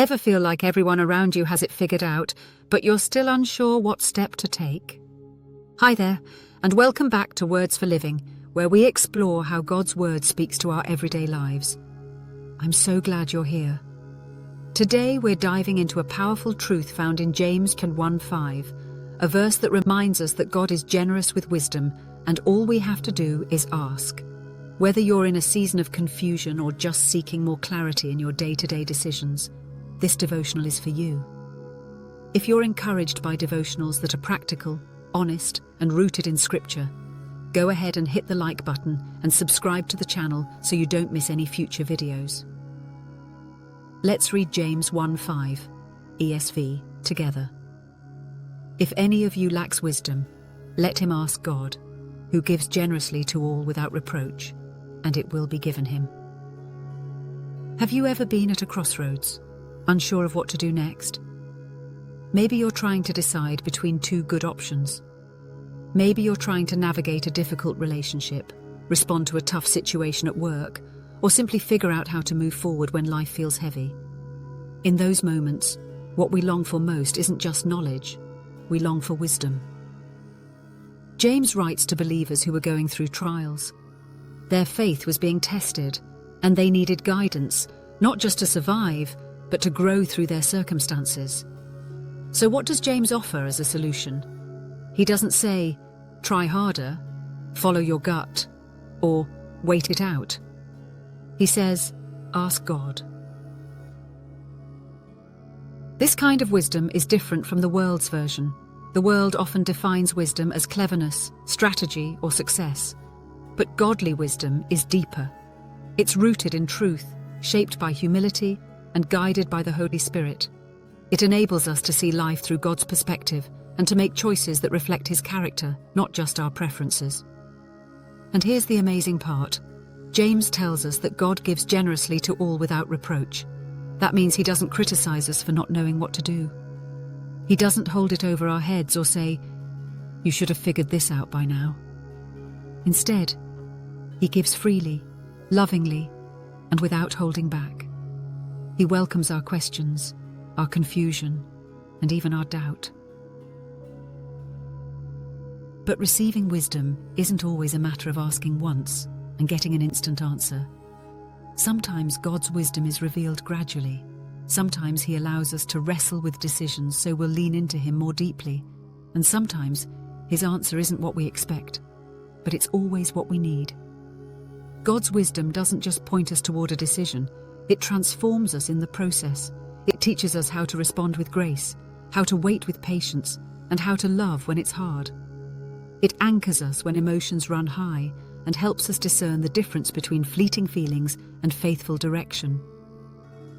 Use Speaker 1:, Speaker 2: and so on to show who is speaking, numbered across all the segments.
Speaker 1: Ever feel like everyone around you has it figured out, but you're still unsure what step to take? Hi there, and welcome back to Words for Living, where we explore how God's Word speaks to our everyday lives. I'm so glad you're here. Today we're diving into a powerful truth found in James 1:5, a verse that reminds us that God is generous with wisdom, and all we have to do is ask. Whether you're in a season of confusion or just seeking more clarity in your day-to-day decisions, this devotional is for you. If you're encouraged by devotionals that are practical, honest, and rooted in Scripture, go ahead and hit the like button and subscribe to the channel so you don't miss any future videos. Let's read James 1:5, ESV, together. If any of you lacks wisdom, let him ask God, who gives generously to all without reproach, and it will be given him. Have you ever been at a crossroads, unsure of what to do next? Maybe you're trying to decide between two good options. Maybe you're trying to navigate a difficult relationship, respond to a tough situation at work, or simply figure out how to move forward when life feels heavy. In those moments, what we long for most isn't just knowledge, we long for wisdom. James writes to believers who were going through trials. Their faith was being tested, and they needed guidance, not just to survive, but to grow through their circumstances. So what does James offer as a solution? He doesn't say, try harder, follow your gut, or wait it out. He says, ask God. This kind of wisdom is different from the world's version. The world often defines wisdom as cleverness, strategy, or success. But godly wisdom is deeper. It's rooted in truth, shaped by humility, and guided by the Holy Spirit. It enables us to see life through God's perspective and to make choices that reflect His character, not just our preferences. And here's the amazing part. James tells us that God gives generously to all without reproach. That means He doesn't criticize us for not knowing what to do. He doesn't hold it over our heads or say, you should have figured this out by now. Instead, He gives freely, lovingly, and without holding back. He welcomes our questions, our confusion, and even our doubt. But receiving wisdom isn't always a matter of asking once and getting an instant answer. Sometimes God's wisdom is revealed gradually. Sometimes He allows us to wrestle with decisions so we'll lean into Him more deeply. And sometimes His answer isn't what we expect, but it's always what we need. God's wisdom doesn't just point us toward a decision, it transforms us in the process. It teaches us how to respond with grace, how to wait with patience, and how to love when it's hard. It anchors us when emotions run high and helps us discern the difference between fleeting feelings and faithful direction.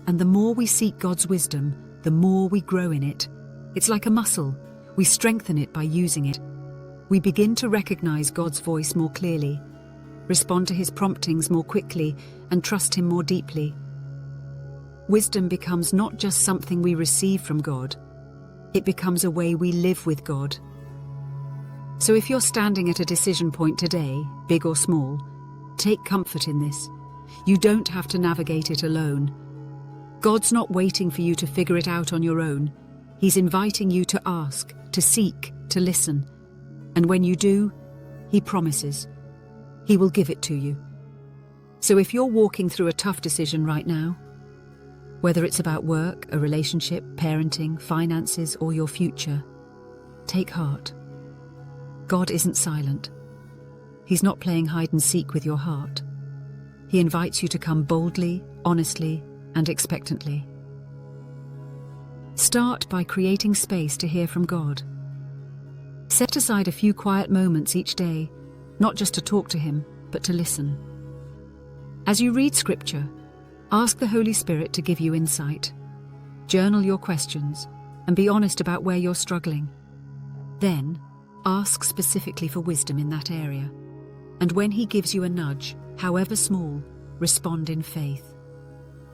Speaker 1: And the more we seek God's wisdom, the more we grow in it. It's like a muscle. We strengthen it by using it. We begin to recognize God's voice more clearly, respond to His promptings more quickly, and trust Him more deeply. Wisdom becomes not just something we receive from God, it becomes a way we live with God. So if you're standing at a decision point today, big or small, take comfort in this. You don't have to navigate it alone. God's not waiting for you to figure it out on your own. He's inviting you to ask, to seek, to listen. And when you do, He promises, He will give it to you. So if you're walking through a tough decision right now, whether it's about work, a relationship, parenting, finances, or your future, take heart. God isn't silent. He's not playing hide and seek with your heart. He invites you to come boldly, honestly, and expectantly. Start by creating space to hear from God. Set aside a few quiet moments each day, not just to talk to Him, but to listen. As you read Scripture, ask the Holy Spirit to give you insight. Journal your questions and be honest about where you're struggling. Then, ask specifically for wisdom in that area. And when He gives you a nudge, however small, respond in faith.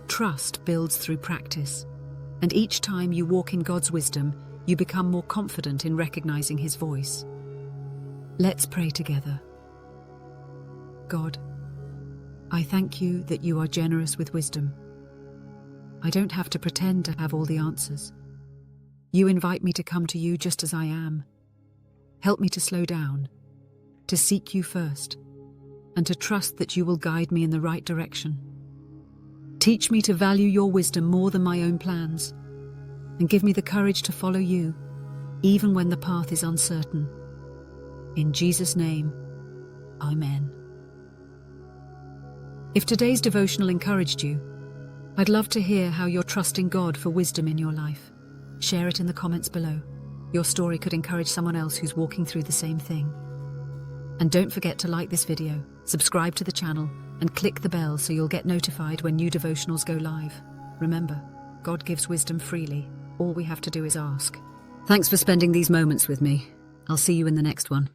Speaker 1: Trust builds through practice, and each time you walk in God's wisdom, you become more confident in recognizing His voice. Let's pray together. God, I thank You that You are generous with wisdom. I don't have to pretend to have all the answers. You invite me to come to you just as I am. Help me to slow down, to seek you first, and to trust that you will guide me in the right direction. Teach me to value your wisdom more than my own plans, and give me the courage to follow you, even when the path is uncertain. In Jesus' name, Amen. If today's devotional encouraged you, I'd love to hear how you're trusting God for wisdom in your life. Share it in the comments below. Your story could encourage someone else who's walking through the same thing. And don't forget to like this video, subscribe to the channel, and click the bell so you'll get notified when new devotionals go live. Remember, God gives wisdom freely. All we have to do is ask. Thanks for spending these moments with me. I'll see you in the next one.